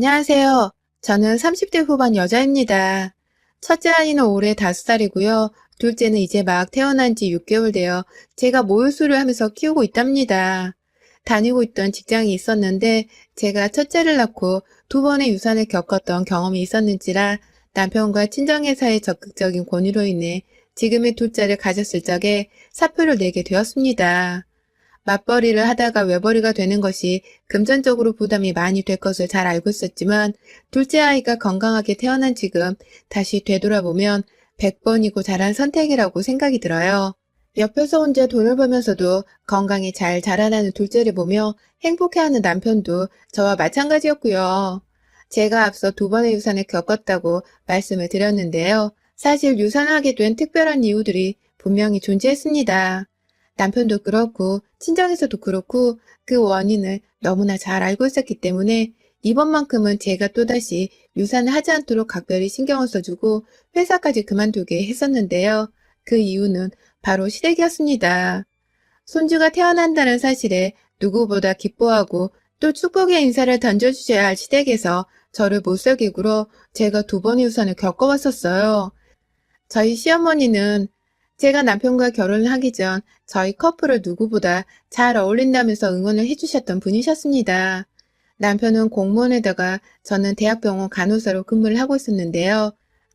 안녕하세요. 저는 30대 후반 여자입니다. 첫째 아이는 올해 5살이고요. 둘째는 이제 막 태어난 지 6개월 되어 제가 모유수를 하면서 키우고 있답니다. 다니고 있던 직장이 있었는데 제가 첫째를 낳고 두 번의 유산을 겪었던 경험이 있었는지라 남편과 친정회사의 적극적인 권유로 인해 지금의 둘째를 가졌을 적에 사표를 내게 되었습니다. 맞벌이를 하다가 외벌이가 되는 것이 금전적으로 부담이 많이 될 것을 잘 알고 있었지만 둘째 아이가 건강하게 태어난 지금 다시 되돌아보면 100번이고 잘한 선택이라고 생각이 들어요. 옆에서 혼자 돈을 벌면서도 건강히 잘 자라나는 둘째를 보며 행복해하는 남편도 저와 마찬가지였고요. 제가 앞서 두 번의 유산을 겪었다고 말씀을 드렸는데요. 사실 유산을 하게 된 특별한 이유들이 분명히 존재했습니다. 남편도 그렇고 친정에서도 그렇고 그 원인을 너무나 잘 알고 있었기 때문에 이번만큼은 제가 또다시 유산을 하지 않도록 각별히 신경을 써주고 회사까지 그만두게 했었는데요. 그 이유는 바로 시댁이었습니다. 손주가 태어난다는 사실에 누구보다 기뻐하고 또 축복의 인사를 던져주셔야 할 시댁에서 저를 못살게 굴어 제가 두 번의 유산을 겪어왔었어요. 저희 시어머니는 제가 남편과 결혼을 하기 전 저희 커플을 누구보다 잘 어울린다면서 응원을 해주셨던 분이셨습니다. 남편은 공무원에다가 저는 대학병원 간호사로 근무를 하고 있었는데요.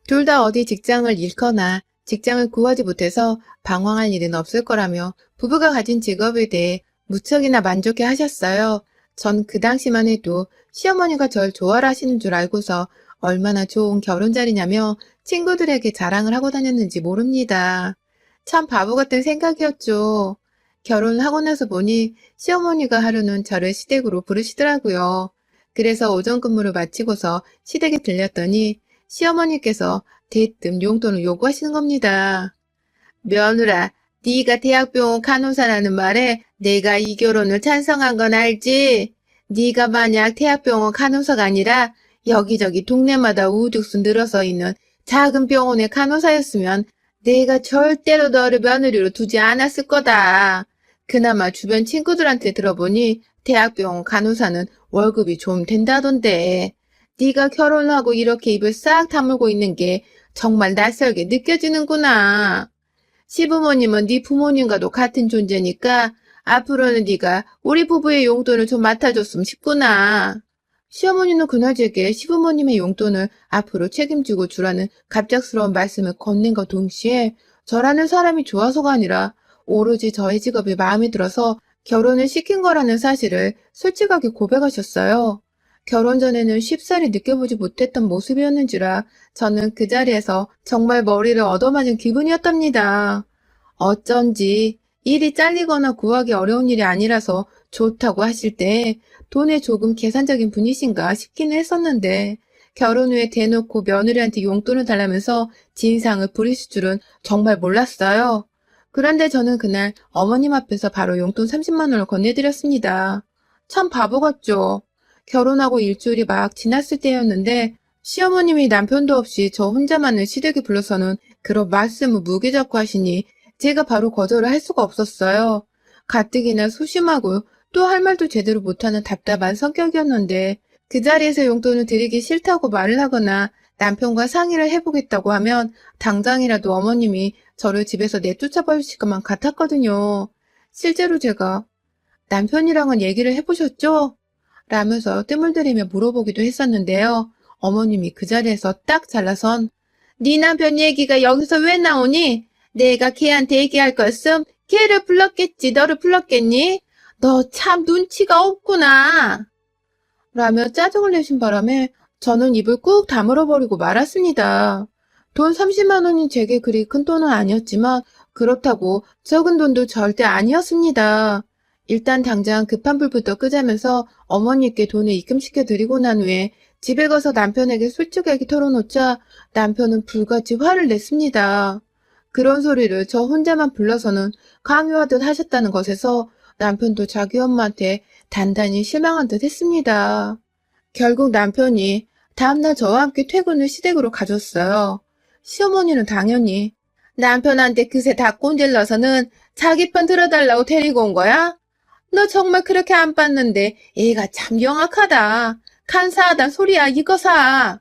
둘 다 어디 직장을 잃거나 직장을 구하지 못해서 방황할 일은 없을 거라며 부부가 가진 직업에 대해 무척이나 만족해 하셨어요. 전 그 당시만 해도 시어머니가 절 좋아라 하시는 줄 알고서 얼마나 좋은 결혼 자리냐며 친구들에게 자랑을 하고 다녔는지 모릅니다. 참 바보 같은 생각이었죠. 결혼을 하고 나서 보니 시어머니가 하루는 저를 시댁으로 부르시더라고요. 그래서 오전 근무를 마치고서 시댁에 들렸더니 시어머니께서 대뜸 용돈을 요구하시는 겁니다. 며느라, 네가 대학병원 간호사라는 말에 내가 이 결혼을 찬성한 건 알지? 네가 만약 대학병원 간호사가 아니라 여기저기 동네마다 우후죽순 늘어서 있는 작은 병원의 간호사였으면 내가 절대로 너를 며느리로 두지 않았을 거다. 그나마 주변 친구들한테 들어보니 대학병원 간호사는 월급이 좀 된다던데. 네가 결혼하고 이렇게 입을 싹 다물고 있는 게 정말 낯설게 느껴지는구나. 시부모님은 네 부모님과도 같은 존재니까 앞으로는 네가 우리 부부의 용돈을 좀 맡아줬으면 싶구나. 시어머니는 그날 제게 시부모님의 용돈을 앞으로 책임지고 주라는 갑작스러운 말씀을 건넨과 동시에 저라는 사람이 좋아서가 아니라 오로지 저의 직업이 마음에 들어서 결혼을 시킨 거라는 사실을 솔직하게 고백하셨어요. 결혼 전에는 쉽사리 느껴보지 못했던 모습이었는지라 저는 그 자리에서 정말 머리를 얻어맞은 기분이었답니다. 어쩐지 일이 잘리거나 구하기 어려운 일이 아니라서 좋다고 하실 때 돈에 조금 계산적인 분이신가 싶기는 했었는데 결혼 후에 대놓고 며느리한테 용돈을 달라면서 진상을 부리실 줄은 정말 몰랐어요. 그런데 저는 그날 어머님 앞에서 바로 용돈 30만 원을 건네드렸습니다. 참 바보 같죠? 결혼하고 일주일이 막 지났을 때였는데 시어머님이 남편도 없이 저 혼자만을 시댁에 불러서는 그런 말씀을 무기잡고 하시니 제가 바로 거절을 할 수가 없었어요. 가뜩이나 소심하고 또 할 말도 제대로 못하는 답답한 성격이었는데 그 자리에서 용돈을 드리기 싫다고 말을 하거나 남편과 상의를 해보겠다고 하면 당장이라도 어머님이 저를 집에서 내쫓아 버리실 것만 같았거든요. 실제로 제가 남편이랑은 얘기를 해보셨죠? 라면서 뜸을 들이며 물어보기도 했었는데요. 어머님이 그 자리에서 딱 잘라선 네 남편 얘기가 여기서 왜 나오니? 내가 걔한테 얘기할 거였음? 걔를 불렀겠지. 너를 불렀겠니? 너 참 눈치가 없구나. 라며 짜증을 내신 바람에 저는 입을 꾹 다물어버리고 말았습니다. 돈 30만 원이 제게 그리 큰 돈은 아니었지만 그렇다고 적은 돈도 절대 아니었습니다. 일단 당장 급한 불부터 끄자면서 어머니께 돈을 입금시켜 드리고 난 후에 집에 가서 남편에게 솔직하게 털어놓자 남편은 불같이 화를 냈습니다. 그런 소리를 저 혼자만 불러서는 강요하듯 하셨다는 것에서 남편도 자기 엄마한테 단단히 실망한 듯 했습니다. 결국 남편이 다음날 저와 함께 퇴근을 시댁으로 가줬어요. 시어머니는 당연히 남편한테 그새 다 꼰질러서는 자기 편 들어달라고 데리고 온 거야? 너 정말 그렇게 안 봤는데 애가 참 영악하다. 간사하단 소리야, 이거 사!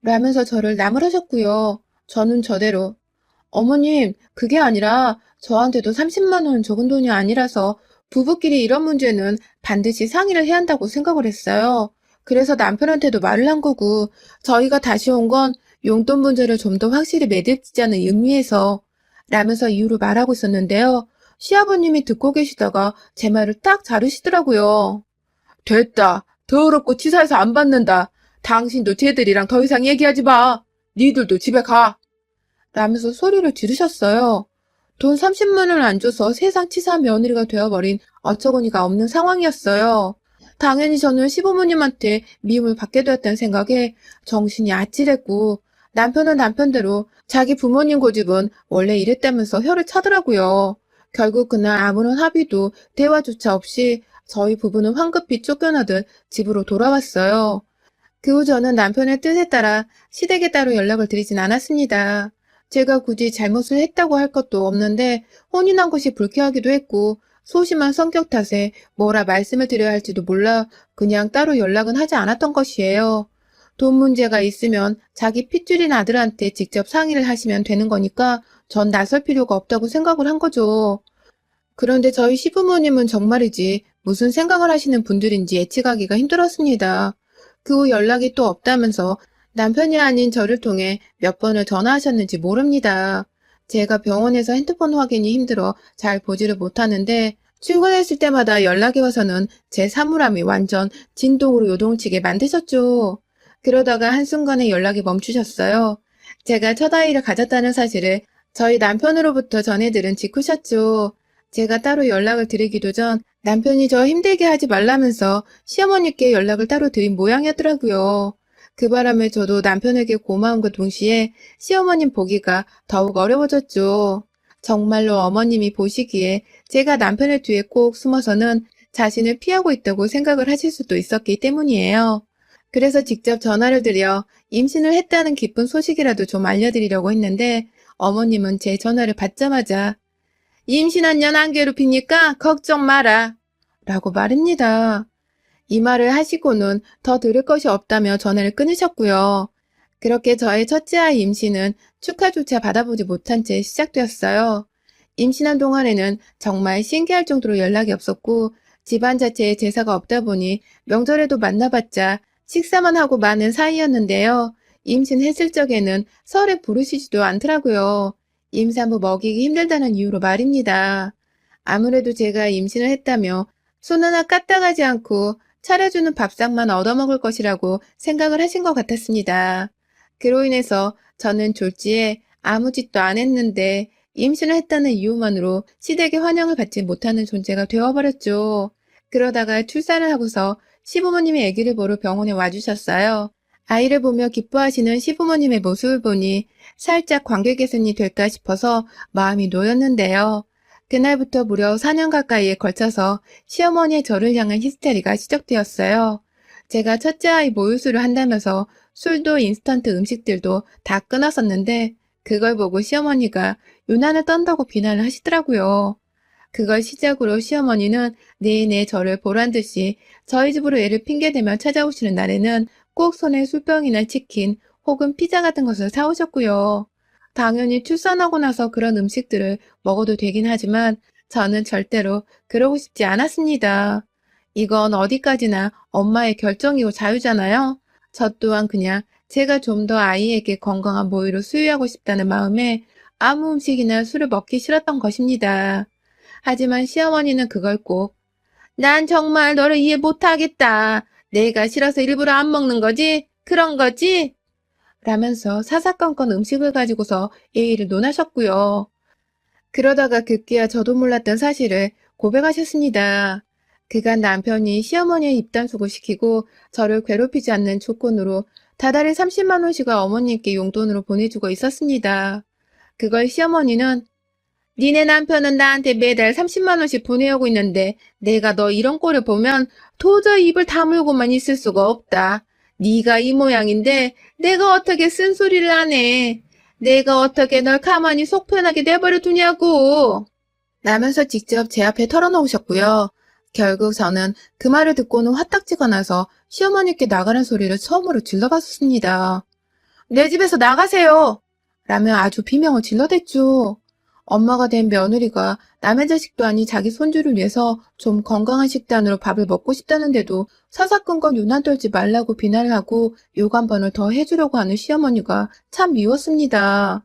라면서 저를 나무라셨고요. 저는 저대로 어머님, 그게 아니라 저한테도 30만 원은 적은 돈이 아니라서 부부끼리 이런 문제는 반드시 상의를 해야 한다고 생각을 했어요. 그래서 남편한테도 말을 한 거고, 저희가 다시 온 건 용돈 문제를 좀 더 확실히 매듭지자는 의미에서 라면서 이유로 말하고 있었는데요. 시아버님이 듣고 계시다가 제 말을 딱 자르시더라고요. 됐다. 더럽고 치사해서 안 받는다. 당신도 쟤들이랑 더 이상 얘기하지 마. 니들도 집에 가. 라면서 소리를 지르셨어요. 돈 30만 원을 안 줘서 세상 치사한 며느리가 되어버린 어처구니가 없는 상황이었어요. 당연히 저는 시부모님한테 미움을 받게 되었다는 생각에 정신이 아찔했고 남편은 남편대로 자기 부모님 고집은 원래 이랬다면서 혀를 차더라고요. 결국 그날 아무런 합의도 대화조차 없이 저희 부부는 황급히 쫓겨나듯 집으로 돌아왔어요. 그 후 저는 남편의 뜻에 따라 시댁에 따로 연락을 드리진 않았습니다. 제가 굳이 잘못을 했다고 할 것도 없는데 혼인한 것이 불쾌하기도 했고 소심한 성격 탓에 뭐라 말씀을 드려야 할지도 몰라 그냥 따로 연락은 하지 않았던 것이에요. 돈 문제가 있으면 자기 핏줄인 아들한테 직접 상의를 하시면 되는 거니까 전 나설 필요가 없다고 생각을 한 거죠. 그런데 저희 시부모님은 정말이지 무슨 생각을 하시는 분들인지 예측하기가 힘들었습니다. 그 후 연락이 또 없다면서 남편이 아닌 저를 통해 몇 번을 전화하셨는지 모릅니다. 제가 병원에서 핸드폰 확인이 힘들어 잘 보지를 못하는데 출근했을 때마다 연락이 와서는 제 사물함이 완전 진동으로 요동치게 만드셨죠. 그러다가 한순간에 연락이 멈추셨어요. 제가 첫 아이를 가졌다는 사실을 저희 남편으로부터 전해들은 직후셨죠. 제가 따로 연락을 드리기도 전 남편이 저 힘들게 하지 말라면서 시어머니께 연락을 따로 드린 모양이었더라고요. 그 바람에 저도 남편에게 고마움과 동시에 시어머님 보기가 더욱 어려워졌죠. 정말로 어머님이 보시기에 제가 남편의 뒤에 꼭 숨어서는 자신을 피하고 있다고 생각을 하실 수도 있었기 때문이에요. 그래서 직접 전화를 드려 임신을 했다는 기쁜 소식이라도 좀 알려드리려고 했는데 어머님은 제 전화를 받자마자 임신한 년 안 괴롭히니까 걱정 마라. 라고 말합니다. 이 말을 하시고는 더 들을 것이 없다며 전화를 끊으셨고요. 그렇게 저의 첫째 아이 임신은 축하조차 받아보지 못한 채 시작되었어요. 임신한 동안에는 정말 신기할 정도로 연락이 없었고 집안 자체에 제사가 없다 보니 명절에도 만나봤자 식사만 하고 마는 사이였는데요. 임신했을 적에는 설에 부르시지도 않더라고요. 임산부 먹이기 힘들다는 이유로 말입니다. 아무래도 제가 임신을 했다며 손 하나 까딱하지 않고 차려주는 밥상만 얻어먹을 것이라고 생각을 하신 것 같았습니다. 그로 인해서 저는 졸지에 아무 짓도 안 했는데 임신을 했다는 이유만으로 시댁의 환영을 받지 못하는 존재가 되어버렸죠. 그러다가 출산을 하고서 시부모님이 아기를 보러 병원에 와주셨어요. 아이를 보며 기뻐하시는 시부모님의 모습을 보니 살짝 관계 개선이 될까 싶어서 마음이 놓였는데요. 그날부터 무려 4년 가까이에 걸쳐서 시어머니의 저를 향한 히스테리가 시작되었어요. 제가 첫째 아이 모유수를 한다면서 술도 인스턴트 음식들도 다 끊었었는데 그걸 보고 시어머니가 유난을 떤다고 비난을 하시더라고요. 그걸 시작으로 시어머니는 내내 저를 보란 듯이 저희 집으로 애를 핑계대며 찾아오시는 날에는 꼭 손에 술병이나 치킨 혹은 피자 같은 것을 사오셨고요. 당연히 출산하고 나서 그런 음식들을 먹어도 되긴 하지만 저는 절대로 그러고 싶지 않았습니다. 이건 어디까지나 엄마의 결정이고 자유잖아요. 저 또한 그냥 제가 좀 더 아이에게 건강한 모유를 수유하고 싶다는 마음에 아무 음식이나 술을 먹기 싫었던 것입니다. 하지만 시어머니는 그걸 꼭 난 정말 너를 이해 못하겠다. 내가 싫어서 일부러 안 먹는 거지? 그런 거지? 라면서 사사건건 음식을 가지고서 예의를 논하셨고요. 그러다가 급기야 저도 몰랐던 사실을 고백하셨습니다. 그간 남편이 시어머니의 입단속을 시키고 저를 괴롭히지 않는 조건으로 다달이 30만 원씩을 어머니께 용돈으로 보내주고 있었습니다. 그걸 시어머니는 니네 남편은 나한테 매달 30만 원씩 보내오고 있는데 내가 너 이런 꼴을 보면 도저히 입을 다물고만 있을 수가 없다. 네가 이 모양인데 내가 어떻게 쓴소리를 안 해. 내가 어떻게 널 가만히 속 편하게 내버려 두냐고. 라면서 직접 제 앞에 털어놓으셨고요. 결국 저는 그 말을 듣고는 화딱지가 나서 시어머니께 나가는 소리를 처음으로 질러봤습니다. 내 집에서 나가세요! 라며 아주 비명을 질러댔죠. 엄마가 된 며느리가 남의 자식도 아닌 자기 손주를 위해서 좀 건강한 식단으로 밥을 먹고 싶다는데도 사사건건 유난 떨지 말라고 비난을 하고 욕 한 번을 더 해주려고 하는 시어머니가 참 미웠습니다.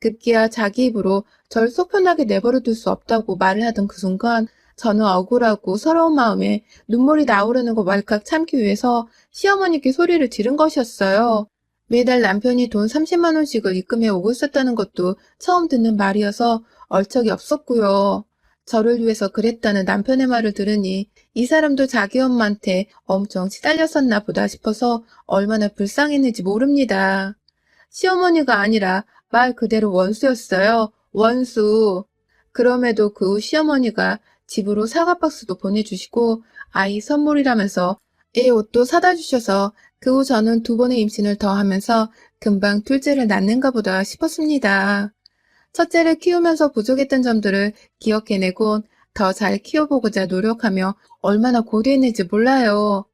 급기야 자기 입으로 절 속 편하게 내버려 둘 수 없다고 말을 하던 그 순간 저는 억울하고 서러운 마음에 눈물이 나오려는 거 왈칵 참기 위해서 시어머니께 소리를 지른 것이었어요. 매달 남편이 돈 30만 원씩을 입금해 오고 있었다는 것도 처음 듣는 말이어서 얼척이 없었고요. 저를 위해서 그랬다는 남편의 말을 들으니 이 사람도 자기 엄마한테 엄청 시달렸었나 보다 싶어서 얼마나 불쌍했는지 모릅니다. 시어머니가 아니라 말 그대로 원수였어요. 원수. 그럼에도 그 후 시어머니가 집으로 사과 박스도 보내주시고 아이 선물이라면서 애 옷도 사다 주셔서 그 후 저는 2번의 임신을 더 하면서 금방 둘째를 낳는가 보다 싶었습니다. 첫째를 키우면서 부족했던 점들을 기억해내곤 더 잘 키워보고자 노력하며 얼마나 고대했는지 몰라요.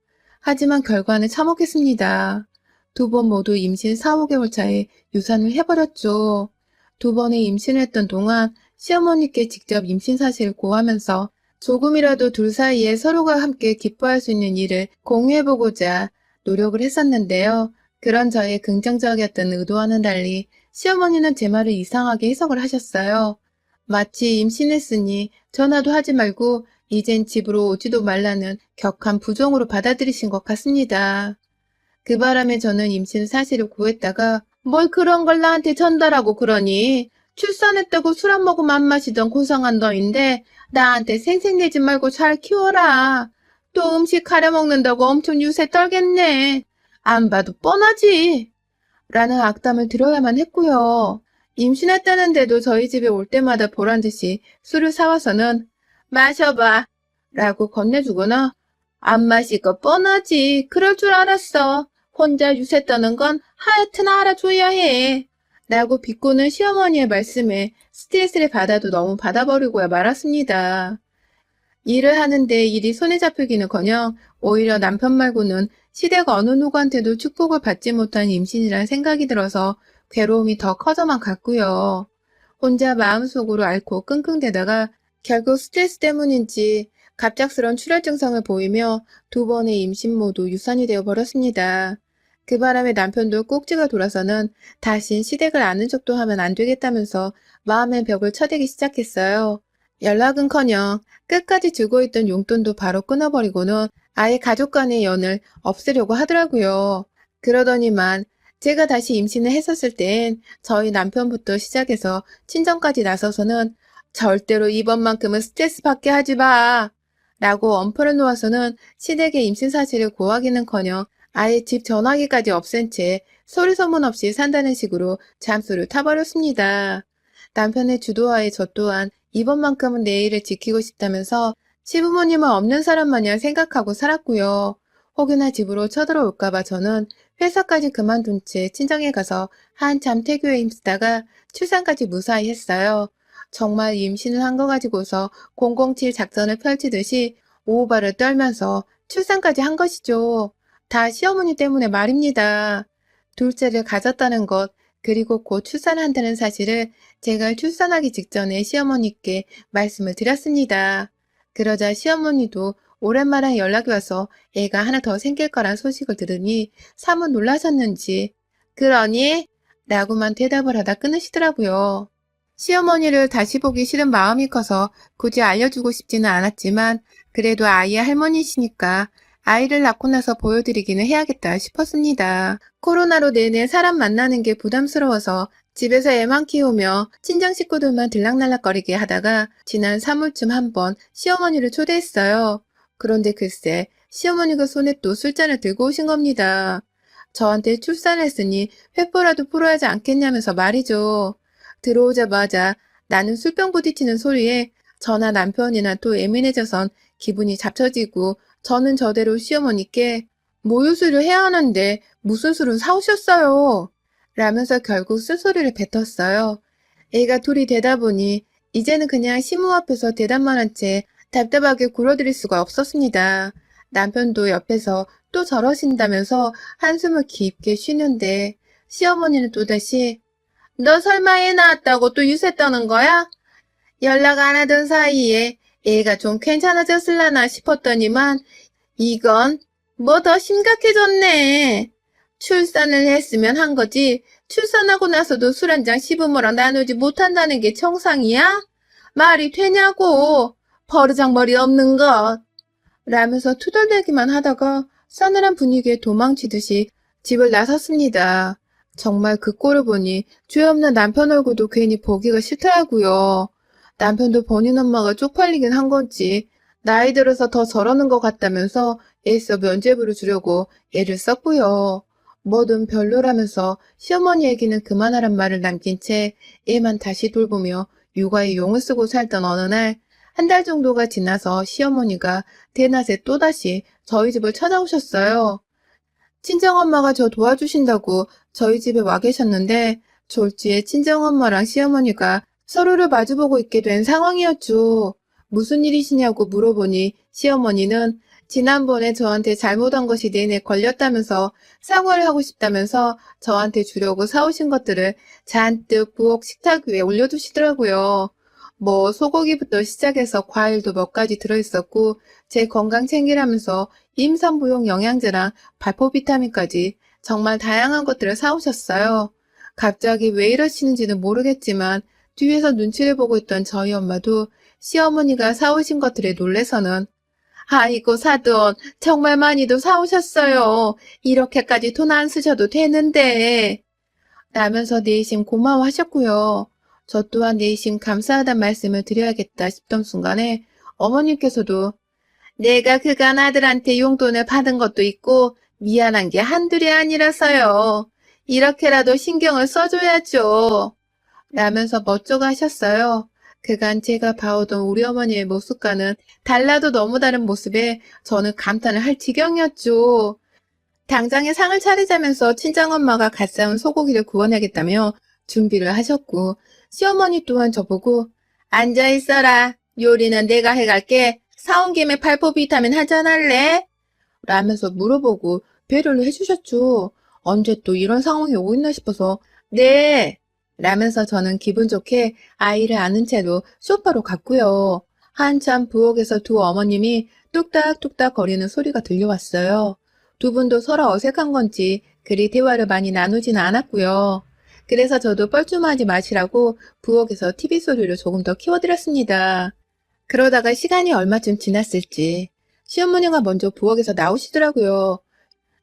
하지만 결과는 참혹했습니다. 2번 모두 임신 4, 5개월 차에 유산을 해버렸죠. 2번의 임신을 했던 동안 시어머니께 직접 임신 사실을 고하면서 조금이라도 둘 사이에 서로가 함께 기뻐할 수 있는 일을 공유해보고자 노력을 했었는데요. 그런 저의 긍정적이었던 의도와는 달리 시어머니는 제 말을 이상하게 해석을 하셨어요. 마치 임신했으니 전화도 하지 말고 이젠 집으로 오지도 말라는 격한 부정으로 받아들이신 것 같습니다. 그 바람에 저는 임신 사실을 고했다가 뭘 그런 걸 나한테 전달하고 그러니 출산했다고 술 안 먹으면 안 마시던 고상한 너인데 나한테 생색내지 말고 잘 키워라. 또 음식 가려 먹는다고 엄청 유세 떨겠네. 안 봐도 뻔하지. 라는 악담을 들어야만 했고요. 임신했다는데도 저희 집에 올 때마다 보란듯이 술을 사와서는 마셔봐 라고 건네주거나 안 마실 거 뻔하지. 그럴 줄 알았어. 혼자 유세 떠는 건 하여튼 알아줘야 해. 라고 비꼬는 시어머니의 말씀에 스트레스를 받아도 너무 받아버리고야 말았습니다. 일을 하는데 일이 손에 잡히기는커녕 오히려 남편 말고는 시댁 어느 누구한테도 축복을 받지 못한 임신이란 생각이 들어서 괴로움이 더 커져만 갔고요. 혼자 마음속으로 앓고 끙끙대다가 결국 스트레스 때문인지 갑작스런 출혈 증상을 보이며 2번의 임신 모두 유산이 되어버렸습니다. 그 바람에 남편도 꼭지가 돌아서는 다신 시댁을 아는 척도 하면 안 되겠다면서 마음의 벽을 쳐대기 시작했어요. 연락은커녕 끝까지 주고 있던 용돈도 바로 끊어버리고는 아예 가족 간의 연을 없애려고 하더라고요. 그러더니만 제가 다시 임신을 했었을 땐 저희 남편부터 시작해서 친정까지 나서서는 절대로 이번만큼은 스트레스 받게 하지 마. 라고 엄포를 놓아서는 시댁의 임신 사실을 고하기는커녕 아예 집 전화기까지 없앤 채 소리 소문 없이 산다는 식으로 잠수를 타버렸습니다. 남편의 주도하에 저 또한 이번만큼은 내 일을 지키고 싶다면서 시부모님은 없는 사람 마냥 생각하고 살았고요. 혹여나 집으로 쳐들어올까봐 저는 회사까지 그만둔 채 친정에 가서 한참 태교에 힘쓰다가 출산까지 무사히 했어요. 정말 임신을 한 거 가지고서 007 작전을 펼치듯이 오후발을 떨면서 출산까지 한 것이죠. 다 시어머니 때문에 말입니다. 둘째를 가졌다는 것, 그리고 곧 출산한다는 사실을 제가 출산하기 직전에 시어머니께 말씀을 드렸습니다. 그러자 시어머니도 오랜만에 연락이 와서 애가 하나 더 생길 거란 소식을 들으니 사뭇 놀라셨는지 그러니? 라고만 대답을 하다 끊으시더라고요. 시어머니를 다시 보기 싫은 마음이 커서 굳이 알려주고 싶지는 않았지만 그래도 아이의 할머니시니까 아이를 낳고 나서 보여드리기는 해야겠다 싶었습니다. 코로나로 내내 사람 만나는 게 부담스러워서 집에서 애만 키우며 친정 식구들만 들락날락거리게 하다가 지난 3월쯤 한번 시어머니를 초대했어요. 그런데 글쎄 시어머니가 손에 또 술잔을 들고 오신 겁니다. 저한테 출산을 했으니 횃불라도 풀어야 하지 않겠냐면서 말이죠. 들어오자마자 나는 술병 부딪히는 소리에 저나 남편이나 또 예민해져선 기분이 잡쳐지고 저는 저대로 시어머니께 모유수를 해야 하는데 무슨 술을 사오셨어요? 라면서 결국 쓴소리를 뱉었어요. 애가 둘이 되다 보니 이제는 그냥 시모 앞에서 대답만 한 채 답답하게 굴어들일 수가 없었습니다. 남편도 옆에서 또 저러신다면서 한숨을 깊게 쉬는데 시어머니는 또다시 너 설마 애 낳았다고 또 유세 떠는 거야? 연락 안 하던 사이에 애가 좀 괜찮아졌을라나 싶었더니만 이건 뭐 더 심각해졌네. 출산을 했으면 한 거지 출산하고 나서도 술 한잔 시부모랑 나누지 못한다는 게 정상이야? 말이 되냐고. 버르장머리 없는 것. 라면서 투덜대기만 하다가 싸늘한 분위기에 도망치듯이 집을 나섰습니다. 정말 그 꼴을 보니 죄 없는 남편 얼굴도 괜히 보기가 싫더라고요. 남편도 본인 엄마가 쪽팔리긴 한 건지 나이 들어서 더 저러는 것 같다면서 애써 면죄부를 주려고 애를 썼고요. 뭐든 별로라면서 시어머니 얘기는 그만하란 말을 남긴 채 애만 다시 돌보며 육아에 용을 쓰고 살던 어느 날 한 달 정도가 지나서 시어머니가 대낮에 또다시 저희 집을 찾아오셨어요. 친정엄마가 저 도와주신다고 저희 집에 와 계셨는데 졸지에 친정엄마랑 시어머니가 서로를 마주보고 있게 된 상황이었죠. 무슨 일이시냐고 물어보니 시어머니는 지난번에 저한테 잘못한 것이 내내 걸렸다면서 사과를 하고 싶다면서 저한테 주려고 사오신 것들을 잔뜩 부엌 식탁 위에 올려두시더라고요. 뭐 소고기부터 시작해서 과일도 몇 가지 들어있었고 제 건강 챙기라면서 임산부용 영양제랑 발포 비타민까지 정말 다양한 것들을 사오셨어요. 갑자기 왜 이러시는지는 모르겠지만 뒤에서 눈치를 보고 있던 저희 엄마도 시어머니가 사오신 것들에 놀래서는 아이고 사돈 정말 많이도 사오셨어요. 이렇게까지 돈 안 쓰셔도 되는데 라면서 내심 고마워하셨고요. 저 또한 내심 감사하단 말씀을 드려야겠다 싶던 순간에 어머님께서도 내가 그간 아들한테 용돈을 받은 것도 있고 미안한 게 한둘이 아니라서요. 이렇게라도 신경을 써줘야죠. 라면서 멋쩍어 하셨어요. 그간 제가 봐오던 우리 어머니의 모습과는 달라도 너무 다른 모습에 저는 감탄을 할 지경이었죠. 당장에 상을 차리자면서 친정엄마가 갓 사온 소고기를 구워내겠다며 준비를 하셨고 시어머니 또한 저보고 앉아있어라. 요리는 내가 해갈게. 사온 김에 발포 비타민 한잔 할래? 라면서 물어보고 배려를 해주셨죠. 언제 또 이런 상황이 오고 있나 싶어서 네. 라면서 저는 기분 좋게 아이를 안은 채로 소파로 갔고요. 한참 부엌에서 두 어머님이 뚝딱뚝딱 거리는 소리가 들려왔어요. 두 분도 서로 어색한 건지 그리 대화를 많이 나누지는 않았고요. 그래서 저도 뻘쭘하지 마시라고 부엌에서 TV 소리를 조금 더 키워드렸습니다. 그러다가 시간이 얼마쯤 지났을지 시어머니가 먼저 부엌에서 나오시더라고요.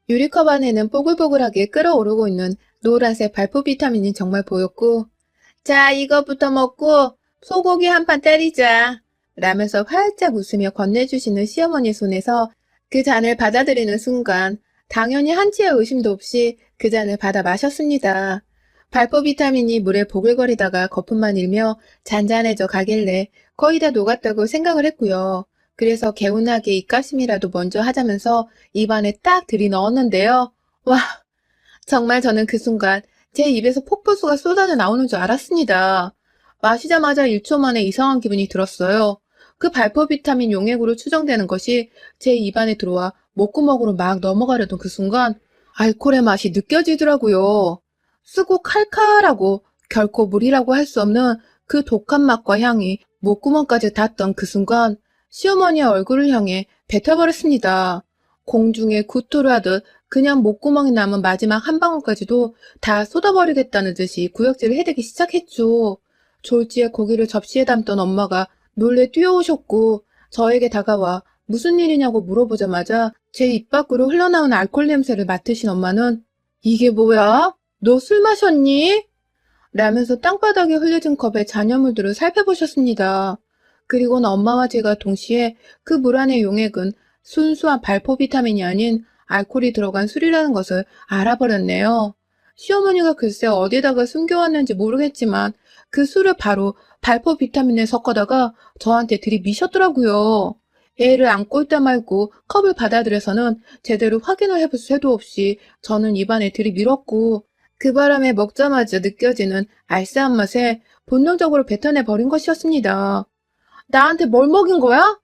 유리컵 안에는 뽀글뽀글하게 끓어오르고 있는 노란색 발포 비타민이 정말 보였고 자 이거부터 먹고 소고기 한 판 때리자 라면서 활짝 웃으며 건네주시는 시어머니 손에서 그 잔을 받아들이는 순간 당연히 한치의 의심도 없이 그 잔을 받아 마셨습니다. 발포 비타민이 물에 보글거리다가 거품만 일며 잔잔해져 가길래 거의 다 녹았다고 생각을 했고요. 그래서 개운하게 입가심이라도 먼저 하자면서 입안에 딱 들이넣었는데요. 와, 정말 저는 그 순간 제 입에서 폭포수가 쏟아져 나오는 줄 알았습니다. 마시자마자 1초 만에 이상한 기분이 들었어요. 그 발포 비타민 용액으로 추정되는 것이 제 입안에 들어와 목구멍으로 막 넘어가려던 그 순간 알코올의 맛이 느껴지더라고요. 쓰고 칼칼하고 결코 물이라고 할 수 없는 그 독한 맛과 향이 목구멍까지 닿던 그 순간 시어머니의 얼굴을 향해 뱉어버렸습니다. 공중에 구토를 하듯 그냥 목구멍에 남은 마지막 한 방울까지도 다 쏟아버리겠다는 듯이 구역질을 해대기 시작했죠. 졸지에 고기를 접시에 담던 엄마가 놀래 뛰어오셨고 저에게 다가와 무슨 일이냐고 물어보자마자 제 입 밖으로 흘러나온 알코올 냄새를 맡으신 엄마는 이게 뭐야? 너 술 마셨니? 라면서 땅바닥에 흘려진 컵의 잔여물들을 살펴보셨습니다. 그리고는 엄마와 제가 동시에 그 물 안의 용액은 순수한 발포 비타민이 아닌 알코올이 들어간 술이라는 것을 알아버렸네요. 시어머니가 글쎄 어디다가 숨겨왔는지 모르겠지만 그 술을 바로 발포 비타민에 섞어다가 저한테 들이미셨더라고요. 애를 안고 있다 말고 컵을 받아들여서는 제대로 확인을 해볼 새도 없이 저는 입안에 들이밀었고 그 바람에 먹자마자 느껴지는 알싸한 맛에 본능적으로 뱉어내버린 것이었습니다. 나한테 뭘 먹인 거야?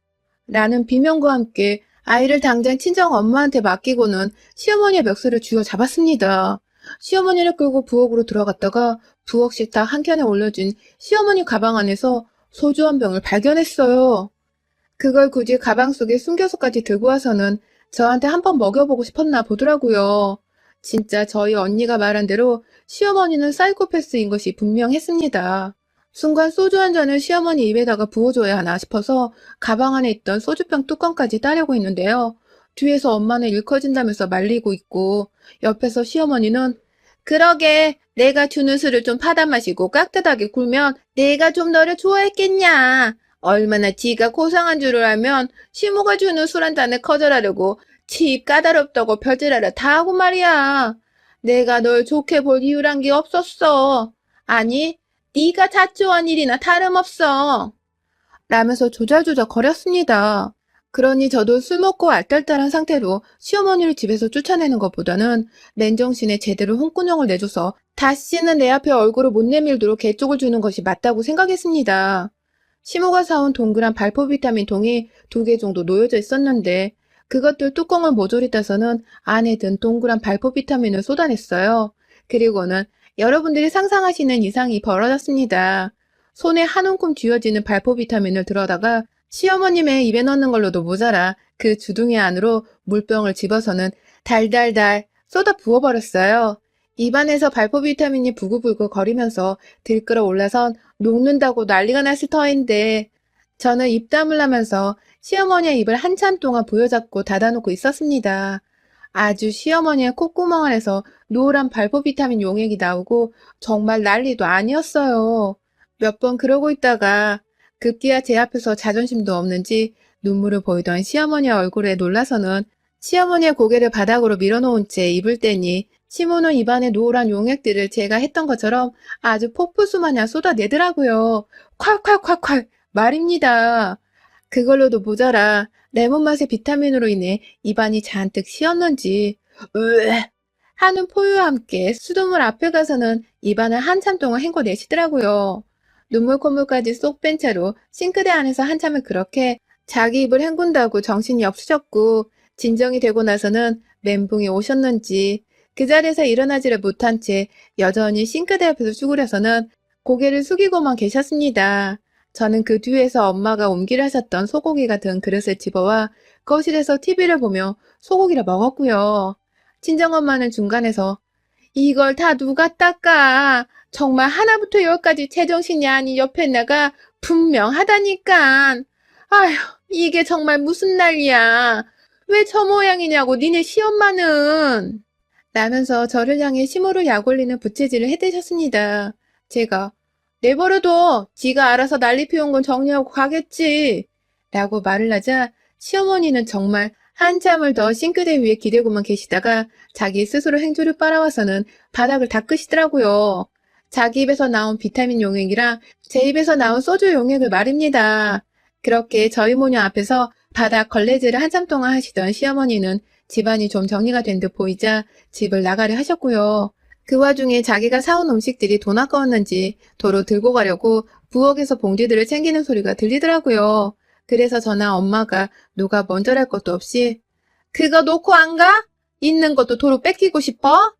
라는 비명과 함께 아이를 당장 친정 엄마한테 맡기고는 시어머니의 멱살을 쥐어 잡았습니다. 시어머니를 끌고 부엌으로 들어갔다가 부엌 식탁 한 켠에 올려진 시어머니 가방 안에서 소주 한 병을 발견했어요. 그걸 굳이 가방 속에 숨겨서까지 들고 와서는 저한테 한번 먹여보고 싶었나 보더라고요. 진짜 저희 언니가 말한 대로 시어머니는 사이코패스인 것이 분명했습니다. 순간 소주 한 잔을 시어머니 입에다가 부어줘야 하나 싶어서 가방 안에 있던 소주병 뚜껑까지 따려고 했는데요. 뒤에서 엄마는 일커진다면서 말리고 있고 옆에서 시어머니는 그러게 내가 주는 술을 좀 받아 마시고 깍듯하게 굴면 내가 좀 너를 좋아했겠냐. 얼마나 지가 고상한 줄을 알면 시모가 주는 술 한 잔에 거절하려고 치 까다롭다고 벼슬하려 다 하고 말이야. 내가 널 좋게 볼 이유란 게 없었어. 아니, 네가 자초한 일이나 다름없어. 라면서 조잘조잘 거렸습니다. 그러니 저도 술 먹고 알딸딸한 상태로 시어머니를 집에서 쫓아내는 것보다는 맨정신에 제대로 홍군형을 내줘서 다시는 내 앞에 얼굴을 못 내밀도록 개쪽을 주는 것이 맞다고 생각했습니다. 시모가 사온 동그란 발포 비타민 통이 2개 정도 놓여져 있었는데 그것들 뚜껑을 모조리 따서는 안에 든 동그란 발포 비타민을 쏟아냈어요. 그리고는 여러분들이 상상하시는 이상이 벌어졌습니다. 손에 한 움큼 쥐어지는 발포 비타민을 들어다가 시어머님의 입에 넣는 걸로도 모자라 그 주둥이 안으로 물병을 집어서는 달달달 쏟아 부어버렸어요. 입안에서 발포 비타민이 부글부글 거리면서 들끓어 올라선 녹는다고 난리가 났을 터인데 저는 입 다물라면서 시어머니의 입을 한참 동안 부여잡고 닫아놓고 있었습니다. 아주 시어머니의 콧구멍 안에서 노란 발포 비타민 용액이 나오고 정말 난리도 아니었어요. 몇 번 그러고 있다가 급기야 제 앞에서 자존심도 없는지 눈물을 보이던 시어머니의 얼굴에 놀라서는 시어머니의 고개를 바닥으로 밀어놓은 채 입을 떼니 시모는 입안에 노란 용액들을 제가 했던 것처럼 아주 폭포수 마냥 쏟아내더라고요. 콸콸콸콸 말입니다. 그걸로도 모자라 레몬 맛의 비타민으로 인해 입안이 잔뜩 시었는지 으에 하는 포유와 함께 수돗물 앞에 가서는 입안을 한참 동안 헹궈내시더라고요. 눈물 콧물까지 쏙 뺀 채로 싱크대 안에서 한참을 그렇게 자기 입을 헹군다고 정신이 없으셨고 진정이 되고 나서는 멘붕이 오셨는지 그 자리에서 일어나지를 못한 채 여전히 싱크대 앞에서 쭈그려서는 고개를 숙이고만 계셨습니다. 저는 그 뒤에서 엄마가 옮기를 하셨던 소고기 같은 그릇을 집어와 거실에서 TV를 보며 소고기를 먹었고요. 친정엄마는 중간에서 이걸 다 누가 닦아? 정말 하나부터 열까지 제정신이 아닌 옆에 나가 분명하다니깐. 아휴, 이게 정말 무슨 난리야. 왜 저 모양이냐고 니네 시엄마는. 라면서 저를 향해 시모를 약올리는 부채질을 해대셨습니다. 제가 내버려둬. 지가 알아서 난리 피운 건 정리하고 가겠지. 라고 말을 하자 시어머니는 정말 한참을 더 싱크대 위에 기대고만 계시다가 자기 스스로 행주를 빨아와서는 바닥을 닦으시더라고요. 자기 입에서 나온 비타민 용액이랑 제 입에서 나온 소주 용액을 말입니다. 그렇게 저희 모녀 앞에서 바닥 걸레질을 한참 동안 하시던 시어머니는 집안이 좀 정리가 된 듯 보이자 집을 나가려 하셨고요. 그 와중에 자기가 사온 음식들이 돈 아까웠는지 도로 들고 가려고 부엌에서 봉지들을 챙기는 소리가 들리더라고요. 그래서 저나 엄마가 누가 먼저랄 것도 없이 그거 놓고 안 가? 있는 것도 도로 뺏기고 싶어?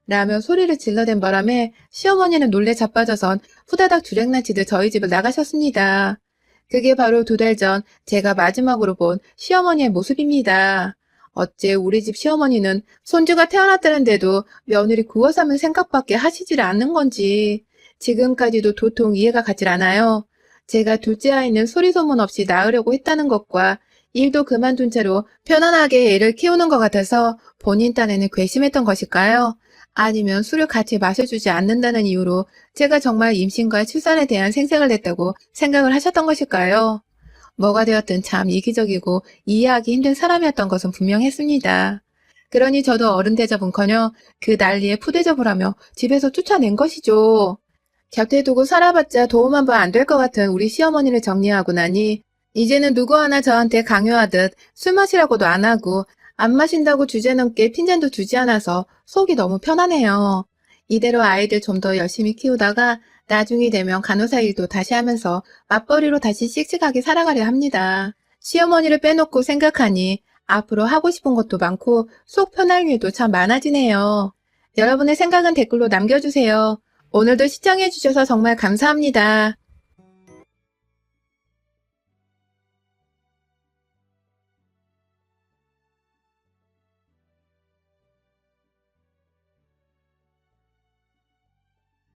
라며 소리를 질러댄 바람에 시어머니는 놀래 자빠져선 후다닥 주랭나치듯 저희 집을 나가셨습니다. 그게 바로 2달 전 제가 마지막으로 본 시어머니의 모습입니다. 어째 우리 집 시어머니는 손주가 태어났다는데도 며느리 구워 삼을 생각밖에 하시질 않는 건지 지금까지도 도통 이해가 가질 않아요. 제가 둘째 아이는 소리 소문 없이 낳으려고 했다는 것과 일도 그만둔 채로 편안하게 애를 키우는 것 같아서 본인 딴에는 괘씸했던 것일까요? 아니면 술을 같이 마셔주지 않는다는 이유로 제가 정말 임신과 출산에 대한 생색을 냈다고 생각을 하셨던 것일까요? 뭐가 되었든 참 이기적이고 이해하기 힘든 사람이었던 것은 분명했습니다. 그러니 저도 어른 대접은커녕 그 난리에 푸대접을 하며 집에서 쫓아낸 것이죠. 곁에 두고 살아봤자 도움 한 번 안 될 것 같은 우리 시어머니를 정리하고 나니 이제는 누구 하나 저한테 강요하듯 술 마시라고도 안 하고 안 마신다고 주제넘게 핀잔도 주지 않아서 속이 너무 편하네요. 이대로 아이들 좀 더 열심히 키우다가 나중이 되면 간호사 일도 다시 하면서 맞벌이로 다시 씩씩하게 살아가려 합니다. 시어머니를 빼놓고 생각하니 앞으로 하고 싶은 것도 많고 속 편할 일도 참 많아지네요. 여러분의 생각은 댓글로 남겨주세요. 오늘도 시청해주셔서 정말 감사합니다.